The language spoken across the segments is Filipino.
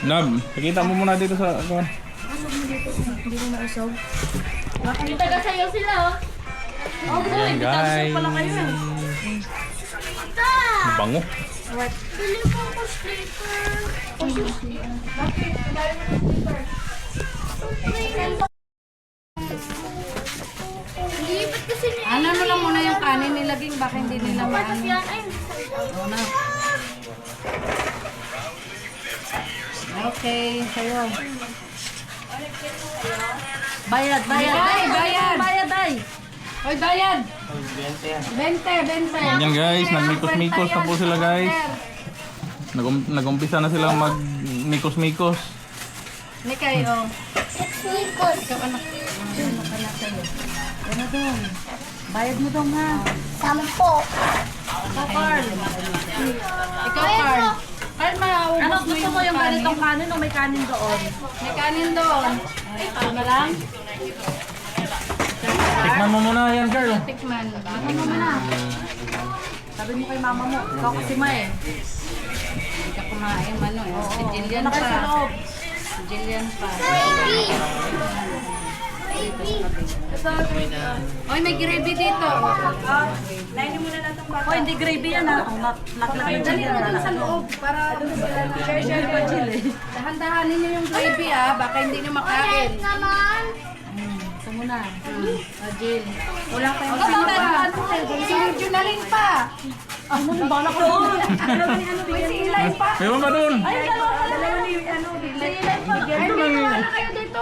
Nab, pakita mo muna dito sa kuan. Hindi ko mausog. Taga-sayaw sila, oh. Oh, boy, Ayan, guys. pala kayo, eh. Bango. What? Bili po ako slipper. Bakit? Dahil mo ng slipper. Lipat kasi niya. Ano mo lang muna yung kanin nilaging baka hindi nila maano. Yan, ay. Una. Okay, sa'yo. Bayad, bayad. Ay, bayad. Bayad, ay. Hoy, bayad! 20. Ayan guys, nagmikos-mikos na po sila guys. Nag-umpisa na silang mag-mikos-mikos. Ni kayo. Sikos. Ikaw anak. Ano ka na sa'yo? Ano doon? Bayad mo doon ha. 10. Ikaw, Carl. Ikaw, Carl. Carl, maubos Ano, mo gusto mo yung ganitong kanin o may kanin doon? May kanin doon. Ito na lang. Tikman mo muna yan, girl. Tikman. Tikman mo muna. Sabi mo kay mama mo, ikaw kasi ma eh. Hindi ka kumain, Mano. Si Jillian Ano kayo sa pa. loob? Si Jillian pa. Oy, may gravy dito. Oh, hindi gravy yan ha. Naklaki yung Dali mo dun sa loob para share pa Jill eh. Dahan-dahanin niyo yung gravy baka hindi niyo makain. Ito muna. Jill. Wala kayong sinurjunalin pa. Ano yung bala ko doon? May si Ilay pa. Meron pa doon. Ay, dalawa ni ano, Ilay. Ito lang yun. Kayo dito.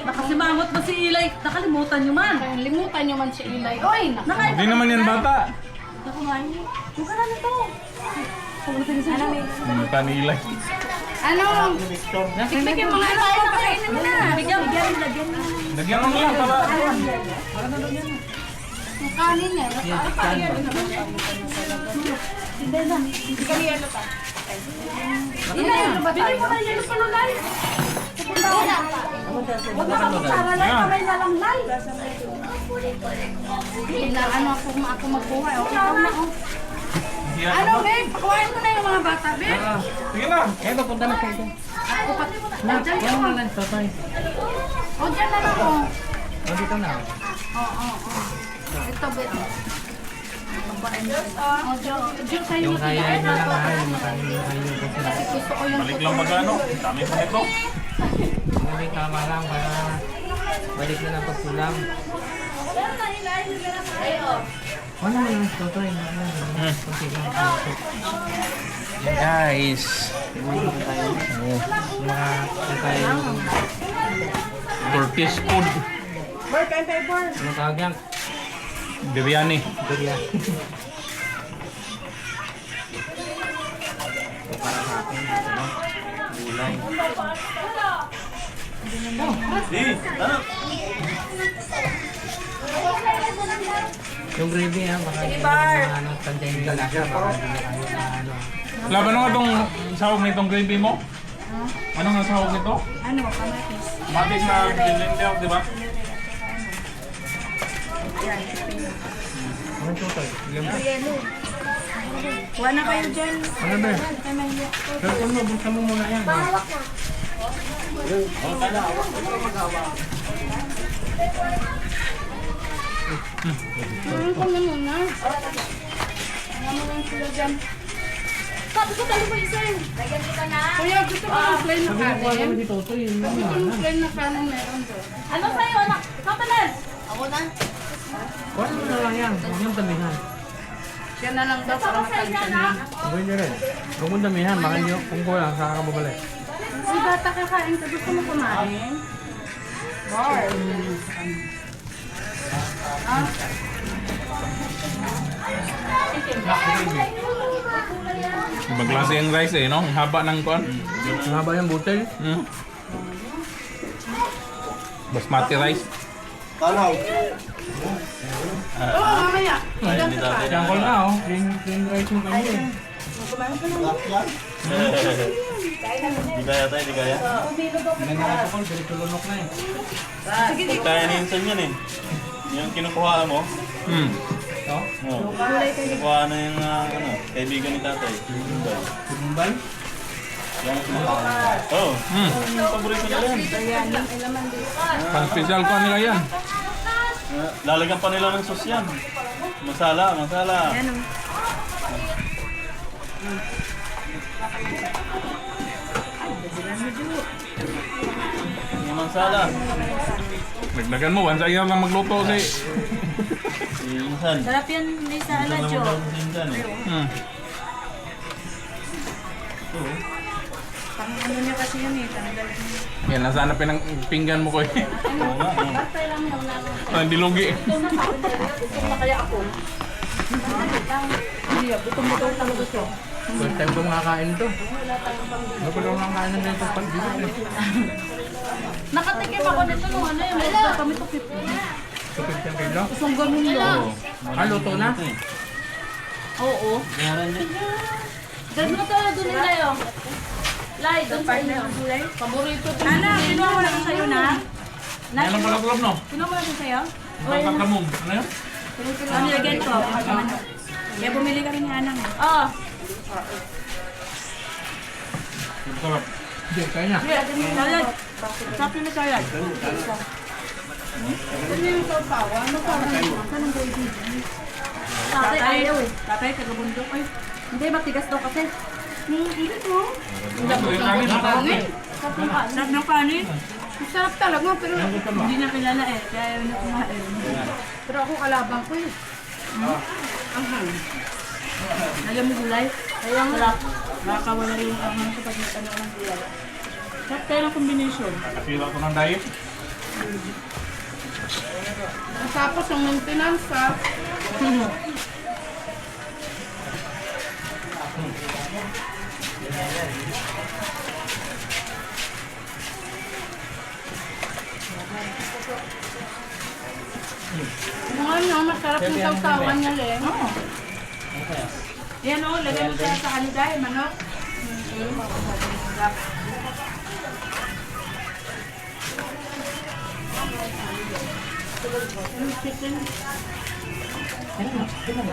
Nakasimangot ba si Ilay? Nakalimutan nyo man. Limutan niyo man si Ilay. Oy, nakain. Hindi naman yan bata. Nakumain niyo. Mukha na to. Kanilay. Ano? Tiktik yung mga ano, pakainin mo na. Bigyan, lagyan na. Lagyan mo lang para. Yung kanin niya. Ilay, ano ba tayo? Bili mo na yelo pa ng lay. Huwag na kaputsara lay, kamay na lang lay. Ano ako magbuhay. Okay, ikaw na. Ano, babe? Pakuhain mo na yung mga bata, babe. Sige na. Eto, punta na kayo doon. Ako pa. Diyan ka Ano mo. na lang, tatay? O, dyan na lang, o. O, dito na. Oo. Ito, babe. O, Diyo, sa'yo Yung mo kaya tigaan. nyo lang ha, yung makain yung kayo kasi Kasi gusto ko yung Balik lang magano. Dami pa nito. hindi tama lang para balik na lang pagkulang. Ano mo lang, tatay? Kunti lang. Guys. Mga tatay. Turkish food. Anong tawag yan? Biryani. Durian. Para sa akin, ano? Gulay. Yung gravy baka yung ano, tandayin nyo lasa, baka hindi na kayo na ano. Laban nga itong sahog nitong gravy mo? Ano nga sahog nito? Ano, kamatis. Matis na blender, di ba? Ano ito tayo? Kuha na kayo dyan. Ano ba? Pero kung mo, buksan mo muna yan. Ano ko na muna? Ano mo lang sila dyan. Sabi ko tayo mo isa eh. Lagyan kita na. Kuya, gusto ko yung plain na kanin. Si Toto yun. Gusto ko yung plain na kanin meron doon. Ano sa'yo, anak? Kapalan. Ako na. Kuha mo na lang yan. Huwag yung damihan. Siya na lang daw para makansan niya. Huwag nyo rin. Huwag mong damihan. Baka nyo, kung kulang, saka ka babalik. Si bata kakain ka, gusto mo kumain? Bar. Ibang klase yung rice eh, no? Ang haba ng kuan. Ang haba yung butel. Hmm. Basmati rice. Oo, mamaya. Yan ko na oh. Clean rice mo kayo eh. Di kaya tayo, di kaya. Hindi na ako kung dito lunok na eh. Kaya ni Insan yan eh. Yung kinukuha mo, Hmm. Ito? kinukuha na yung kaibigan ni tatay. Bumbay? Yan ang sinasama. Oo. Paborito nila yan. Biryani, ay laman din. Pang special ko nila yan. Lalagyan pa nila ng sauce yan. Masala, masala. Yan o. Yung masala. Dagdagan mo, once a year lang magluto si. Insan. Sarap yan, may sa aladyo. Insan eh. Pang ano niya kasi yun eh, tanggal niya. Yan, nasa hanapin ang pinggan mo ko eh. Oo nga. oo. Basta lang yung naman. Ah, hindi lugi. Gusto na kaya ako. Hindi, butong-butong talaga siya. First time ko makakain to. Ano ko lang nakakain ng ganito pag dito eh. Nakatikim ako nito nung ano yung ito, kami to 50. Supit yung kilo. Isang ganun lang. Ah, luto na? Oo. Meron din. Ganun na talaga doon nila yun. Lai, doon sa inyo. Paborito to. Ana, kinuha mo na ito sa'yo na. Yan ang palaglab no? Kinuha mo na ito sa'yo? Pagkakamong. Ano yun? Ano nilagyan ko? Kaya bumili ka rin ni Anang. Oo. Sarap. Hindi, kaya na. Salad. Sarap yun na salad. Ano yung sapawa? Ano pa? Saan ang baby? Tatay ayaw eh. Tatay, tagabundok. Ay, hindi, matigas daw kasi. Hindi ko. Sarap ng kanin. Sarap talaga, pero hindi na kilala eh. Kaya ayaw na kumain. Pero ako kalabang ko eh. Anghang. Alam mo gulay? Kaya nga. Nakakawala yung anghang sa pag-ano ng gulay. Sarap tayo ng combination. Nakasira ko ng diet. Tapos ang maintenance ha. Yung ano, masarap yung sausawan niya, Leng. Oo. Yan o, lagay mo siya sa kaniday, manok.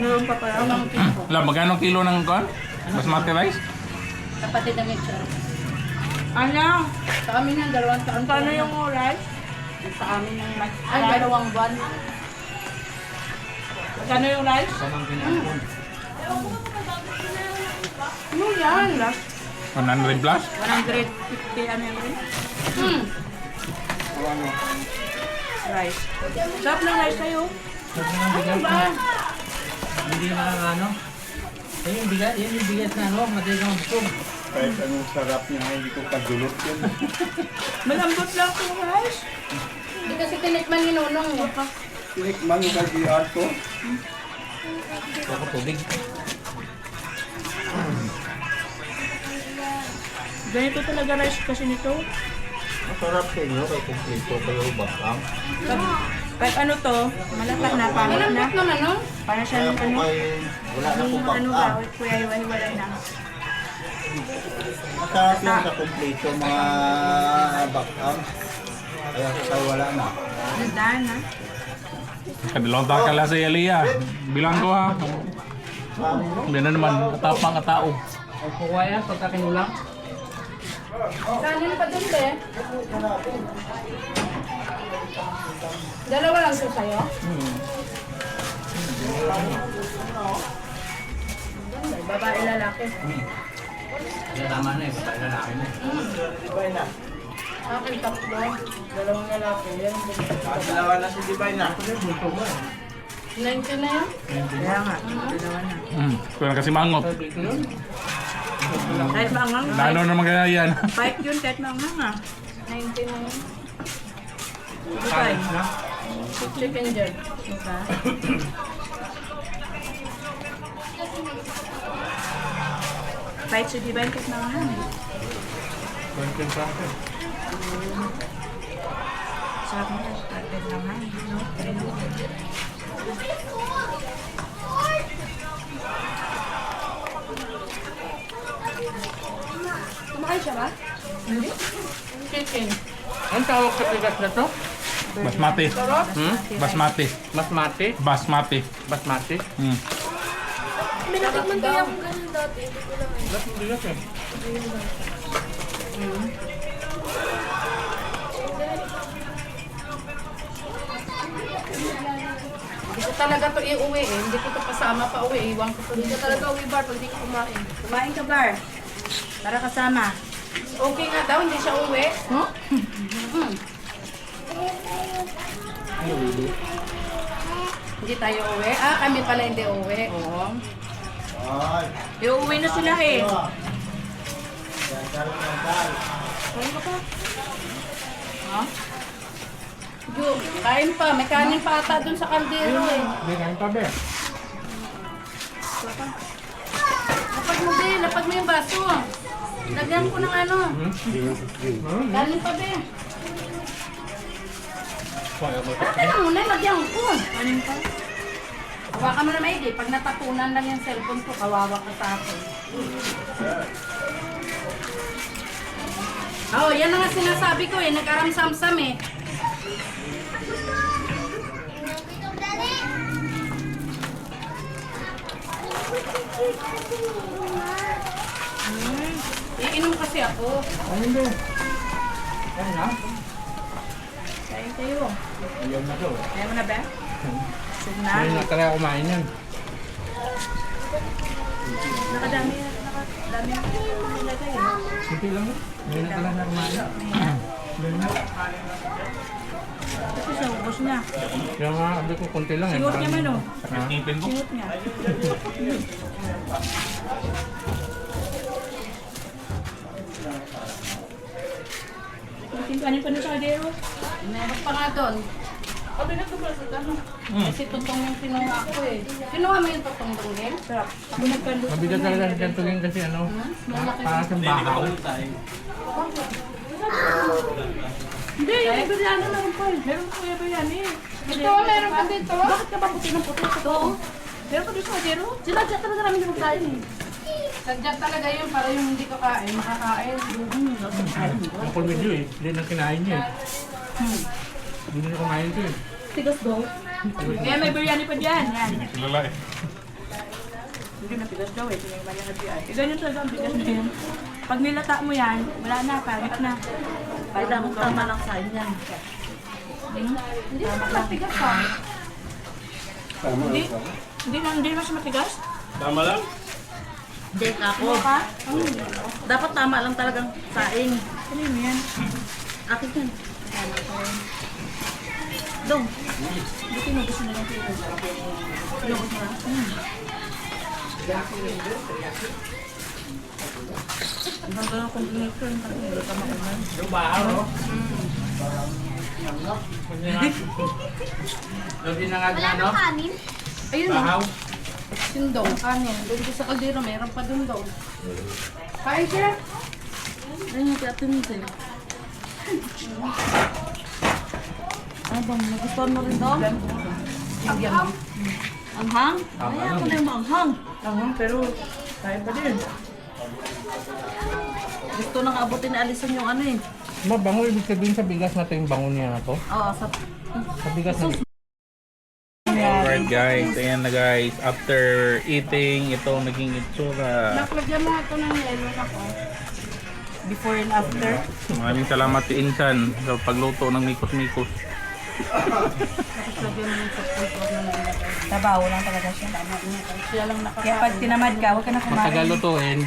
Meron pa pala ng tipo. Alam, magkano kilo ng kuan? Basmati rice? Kapatid ng ito. Ano? Sa amin yung 2 taon. Kano yung rice? Sa amin yung ay, 2 buwan. Kano yung rice? Ano yan? 100 plus? 150 ano yung rin? Rice. Sarap ng rice sa'yo. Ano ba? Hindi nakakano. Yan yung bigas, yan yung bigas na ano, madagang busog. Kahit anong sarap niya, hindi ko pagdulot yun. Malambot lang yung rice. Hindi kasi tinikman ni Nonong eh. Tinikman yung kag-iart ko. Ako tubig. Ganito talaga rice kasi nito. Masarap sa inyo, kay kumplito kayo bakang. Kahit ano to, malata na, pangit na. Naman, no? Para siya ng ano, Wala na yung pong ano bakang. ba, kuya hiwa-hiwala na. Masarap yun sa kumplito mga bakang. Kaya kayo wala na. Nandaan na. Kadalawang taka lang sa Elia. Bilang ko ha. Hindi na naman, katapang katao. Ay, kukuha yan, pagka kinulang. Kanin pa dun, be. Dalawa lang ito sa'yo? Babae lalaki. Kaya tama na eh, patay lalaki na. Akin tatlo. Dalawang lalaki. Yan. Dalawa na si Divine na. 90 na yan? Kaya nga. Dalawa na. Kaya kasi mangot. Kahit maangang. Lalo naman kaya yan. Bike yun kahit maangang ah. 90 na yan. Kain na. Chicken dyan. Diba? Bite si Divine kahit maangang eh. Sarap mo na. Kahit maangang. No? Kumakain siya ba? Hindi. Chicken. Anong tawag sa bigas na to? Basmati. Basmati. Basmati? Basmati. Basmati? May natikman kaya akong ganun dati. Hindi ko lang. Ba't yung bigas eh? talaga to iuwi eh. Hindi ko to kasama pa uwi. Iwan ko to dito. Talaga uwi bar pag di ka kumain. Kumain ka, Bar. Para kasama. Okay nga daw, hindi siya uwi. Huh? Hindi tayo uwi. Ah, kami pala hindi uwi. Oo. Ay. Iuwi na sila eh. Kain ka pa. Ha? Ju, kain pa. May kanin pa ata dun sa kaldero eh. Hindi kain pa, be. Lapag mo, be. Lapag mo yung baso. Lagyan ko ng ano. Kanin pa, be. Lagyan mo muna, lagyan ko. Kanin pa. Hawakan mo na maigi. Pag natapunan lang yung cellphone ko, kawawa ka sa akin. Oo, yan na nga sinasabi ko eh. Nag-aram-samsam eh. Iinom kasi ako. Ayun, be. Yan na. Kain kayo. Ayun na to. Kaya mo na ba? Sug na. Ayun na talaga kumain yan. Nakadami na. Nakadami na. Nilagay eh. Simple lang. Ayun na talaga kumain. Ayun na. Kasi siya, ubos niya. Kaya nga, sabi ko konti lang eh. Singot niya man oh. Ha? Singot niya. Kanin pa na sa kadero. Meron pa nga doon. Abi na tumala sa tanong. Kasi tutong yung kinuha ko eh. Kinuha mo yung tutong dungin? Sarap. Ako nagkando. Mabigat talaga sa tugin kasi ano. Para sa bahaw. Hindi, yung biryani meron pa eh. Meron pa yung biryani. Ito, meron pa dito. Bakit ka ba puti ng puti? Ito. Meron pa dito sa kadero? Sinadya talaga namin yung kain eh. Sadya talaga yun para yung hindi ko kain, makakain. Ang full video eh. Hindi na kinain niya eh. Hindi na kumain ito eh. Tigas daw. Kaya may biryani pa dyan. Yan. Hindi kilala eh. Hindi na tigas daw eh. Tinigman niya na biyan. Eh, ganyan talaga ang bigas na yan. Pag nilata mo yan, wala na, pangit na. Kailangan tama lang sa inyo. Hindi naman matigas ha. Hindi. Hindi naman siya matigas. Hindi ako. Dapat tama lang talagang saing. Kanino yan? Akin yan. Dong. Buti mo gusto na lang kayo. Lubos mo lang. Ang ganda ng combination. Hindi ka makunan. Yung bahaw no? Doon na nga ano? Ayun o. Bahaw. Sindong, kanin. Doon ko sa kaldero, meron pa doon daw. Kain siya. Ayun yung tiyatin. Ano bang nagustuhan mo rin daw? Anghang. Anghang? Ay, ako na yung maanghang. Anghang, pero kaya pa din. Gusto nang abutin ni Alison yung ano eh. Mabango ibig sabihin sa bigas natin yung bango niya na to. Oo, sa... Sa bigas na Alright guys, ayan na guys. After eating, ito naging itsura. Naklagyan mo ako ng yelo na ko. Before and after. Maraming salamat si Insan sa pagluto ng mikos-mikos. Tapos lagyan mo yung sapulpot na nilagay. Tabaw lang talaga siya. Siya lang nakakain. Kaya pag tinamad ka, huwag ka na kumain. Matagal lutuin.